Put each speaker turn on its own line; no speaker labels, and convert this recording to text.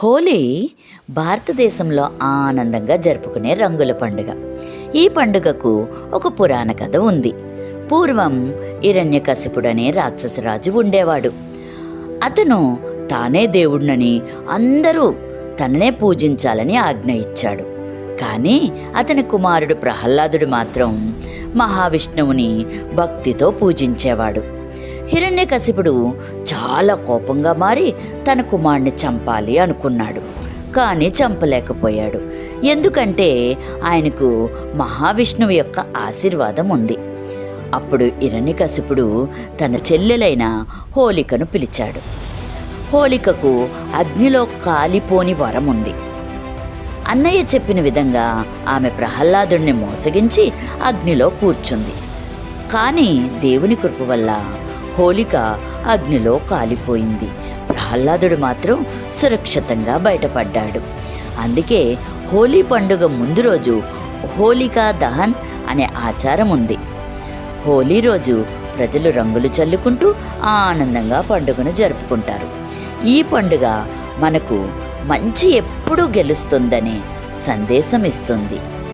హోలీ భారతదేశంలో ఆనందంగా జరుపుకునే రంగుల పండుగ. ఈ పండుగకు ఒక పురాణ కథ ఉంది. పూర్వం హిరణ్యకశిపుడనే రాక్షసరాజు ఉండేవాడు. అతను తానే దేవుణ్ణని, అందరూ తననే పూజించాలని ఆజ్ఞ ఇచ్చాడు. కానీ అతని కుమారుడు ప్రహ్లాదుడు మాత్రం మహావిష్ణువుని భక్తితో పూజించేవాడు. హిరణ్యకశిపుడు చాలా కోపంగా మారి తన కుమారుడిని చంపాలి అనుకున్నాడు. కానీ చంపలేకపోయాడు. ఎందుకంటే ఆయనకు మహావిష్ణువు యొక్క ఆశీర్వాదం ఉంది. అప్పుడు హిరణ్యకశిపుడు తన చెల్లెలైన హోలికను పిలిచాడు. హోలికకు అగ్నిలో కాలిపోని వరం ఉంది. అన్నయ్య చెప్పిన విధంగా ఆమె ప్రహ్లాదుడిని మోసగించి అగ్నిలో కూర్చుంది. కానీ దేవుని కృప వల్ల హోలిక అగ్నిలో కాలిపోయింది. ప్రహ్లాదుడు మాత్రం సురక్షితంగా బయటపడ్డాడు. అందుకే హోలీ పండుగ ముందు రోజు హోలికా దహన్ అనే ఆచారం ఉంది. హోలీ రోజు ప్రజలు రంగులు చల్లుకుంటూ ఆనందంగా పండుగను జరుపుకుంటారు. ఈ పండుగ మనకు మంచి ఎప్పుడూ గెలుస్తుందనే సందేశం ఇస్తుంది.